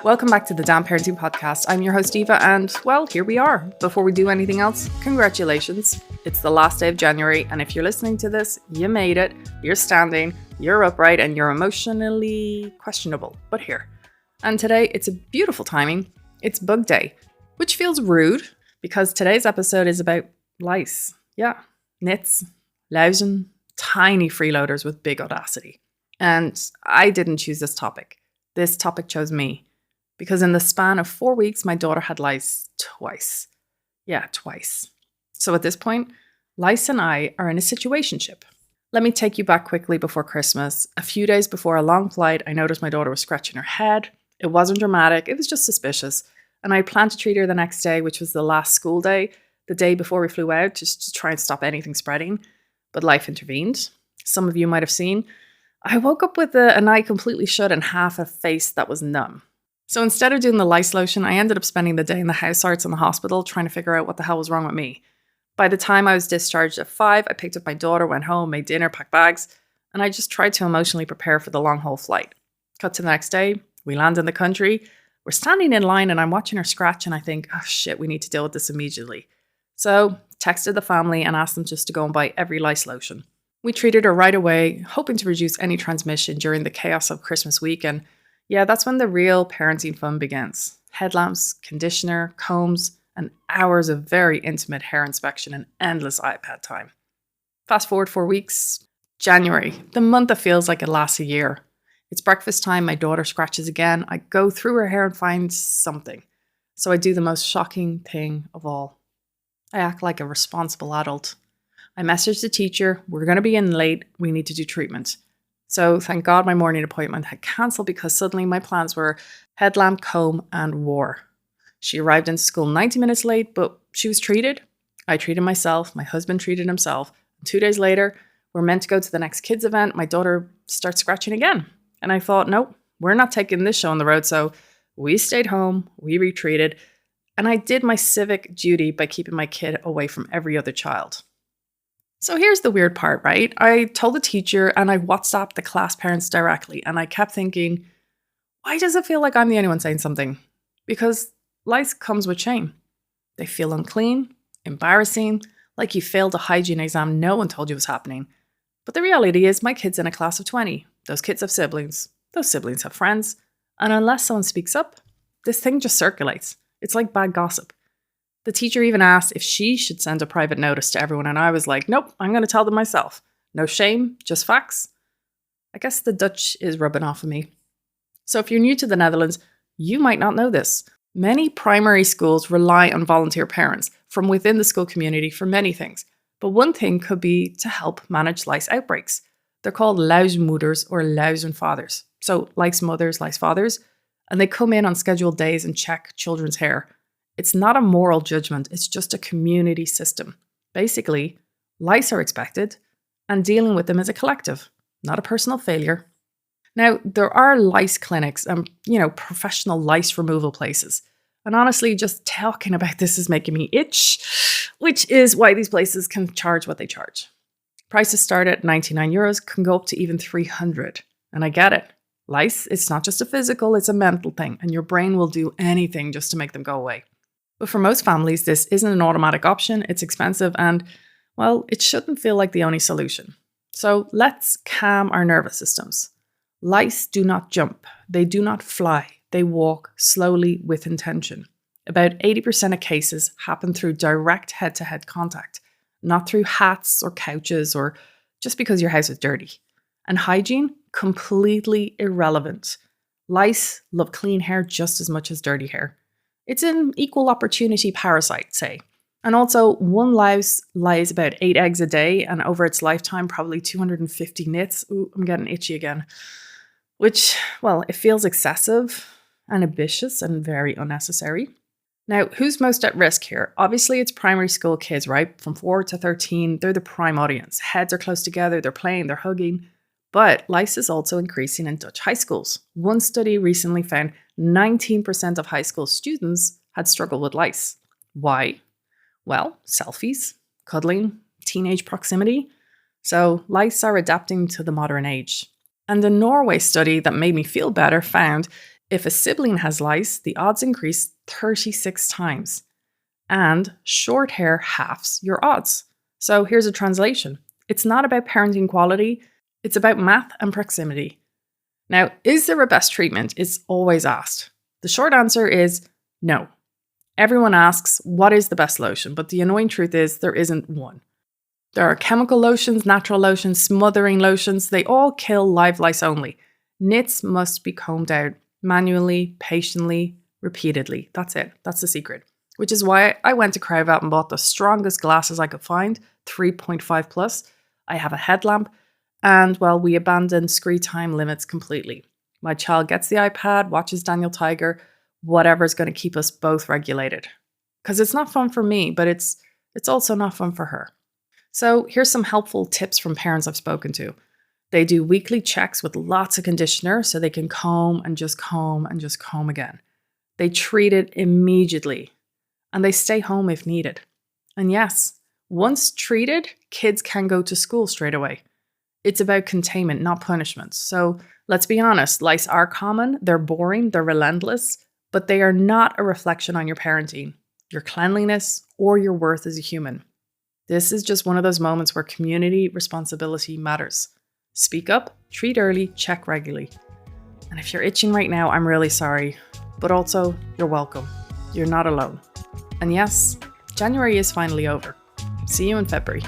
Welcome back to the Damn Parenting Podcast. I'm your host, Eva, and, well, here we are. Before we do anything else, congratulations. It's the last day of January, and if you're listening to this, you made it. You're standing, you're upright, and you're emotionally questionable, but here. And today, it's a beautiful timing. It's Bug Day, which feels rude, because today's episode is about lice. Yeah, nits, Luizen, tiny freeloaders with big audacity. And I didn't choose this topic. This topic chose me. Because in the span of 4 weeks, my daughter had lice twice. Yeah, twice. So at this point, Lice and I are in a situationship. Let me take you back quickly before Christmas. A few days before a long flight, I noticed my daughter was scratching her head. It wasn't dramatic, it was just suspicious. And I planned to treat her the next day, which was the last school day, the day before we flew out, just to try and stop anything spreading. But life intervened. Some of you might have seen. I woke up with an eye completely shut and half a face that was numb. So instead of doing the lice lotion, I ended up spending the day in the house arts in the hospital trying to figure out what the hell was wrong with me. By the time I was discharged at 5, I picked up my daughter, went home, made dinner, packed bags, and I just tried to emotionally prepare for the long-haul flight. Cut to the next day, we land in the country, we're standing in line and I'm watching her scratch and I think, oh shit, we need to deal with this immediately. So texted the family and asked them just to go and buy every lice lotion. We treated her right away, hoping to reduce any transmission during the chaos of Christmas week, and yeah, that's when the real parenting fun begins. Headlamps, conditioner, combs, and hours of very intimate hair inspection and endless iPad time. Fast forward 4 weeks, January, the month that feels like it lasts a year. It's breakfast time, my daughter scratches again. I go through her hair and find something. So I do the most shocking thing of all. I act like a responsible adult. I message the teacher, we're going to be in late, we need to do treatment. So thank God my morning appointment had cancelled because suddenly my plans were headlamp, comb, and war. She arrived into school 90 minutes late, but she was treated. I treated myself, my husband treated himself. And 2 days later, we're meant to go to the next kids event. My daughter starts scratching again. And I thought, nope, we're not taking this show on the road. So we stayed home, we retreated, and I did my civic duty by keeping my kid away from every other child. So here's the weird part, right? I told the teacher and I WhatsApped the class parents directly, and I kept thinking, why does it feel like I'm the only one saying something? Because lice comes with shame. They feel unclean, embarrassing, like you failed a hygiene exam no one told you was happening. But the reality is my kid's in a class of 20. Those kids have siblings. Those siblings have friends. And unless someone speaks up, this thing just circulates. It's like bad gossip. The teacher even asked if she should send a private notice to everyone, and I was like, nope, I'm going to tell them myself. No shame, just facts. I guess the Dutch is rubbing off of me. So if you're new to the Netherlands, you might not know this. Many primary schools rely on volunteer parents from within the school community for many things. But one thing could be to help manage lice outbreaks. They're called Luizenmoeders or Luizenvaders. So lice mothers, lice fathers. And they come in on scheduled days and check children's hair. It's not a moral judgment, it's just a community system. Basically, lice are expected, and dealing with them is a collective, not a personal failure. Now, there are lice clinics and, professional lice removal places. And honestly, just talking about this is making me itch, which is why these places can charge what they charge. Prices start at €99, can go up to even 300. And I get it. Lice, it's not just a physical, it's a mental thing, and your brain will do anything just to make them go away. But for most families, this isn't an automatic option, it's expensive, and, well, it shouldn't feel like the only solution. So let's calm our nervous systems. Lice do not jump, they do not fly, they walk slowly with intention. About 80% of cases happen through direct head-to-head contact, not through hats or couches or just because your house is dirty. And hygiene, completely irrelevant. Lice love clean hair just as much as dirty hair. It's an equal opportunity parasite, say. And also, one louse lays about 8 eggs a day, and over its lifetime, probably 250 nits. Ooh, I'm getting itchy again. Which, well, it feels excessive and ambitious and very unnecessary. Now, who's most at risk here? Obviously, it's primary school kids, right? From 4 to 13, they're the prime audience. Heads are close together, they're playing, they're hugging. But lice is also increasing in Dutch high schools. One study recently found 19% of high school students had struggled with lice. Why? Well, selfies, cuddling, teenage proximity. So lice are adapting to the modern age. And the Norway study that made me feel better found If a sibling has lice, the odds increase 36 times. And short hair halves your odds. So here's a translation. It's not about parenting quality, it's about math and proximity. Now, is there a best treatment? It's always asked. The short answer is no. Everyone asks, what is the best lotion? But the annoying truth is there isn't one. There are chemical lotions, natural lotions, smothering lotions. They all kill live lice only. Nits must be combed out manually, patiently, repeatedly. That's it. That's the secret. Which is why I went to Crowd and bought the strongest glasses I could find, 3.5 plus. I have a headlamp, and well, we abandoned screen time limits completely. My child gets the iPad, watches Daniel Tiger, whatever's going to keep us both regulated. Because it's not fun for me, but it's also not fun for her. So here's some helpful tips from parents I've spoken to. They do weekly checks with lots of conditioner so they can comb and just comb and just comb again. They treat it immediately, and they stay home if needed. And yes, once treated, kids can go to school straight away. It's about containment, not punishment. So let's be honest, lice are common, they're boring, they're relentless, but they are not a reflection on your parenting, your cleanliness, or your worth as a human. This is just one of those moments where community responsibility matters. Speak up, treat early, check regularly. And if you're itching right now, I'm really sorry, but also you're welcome. You're not alone. And yes, January is finally over. See you in February.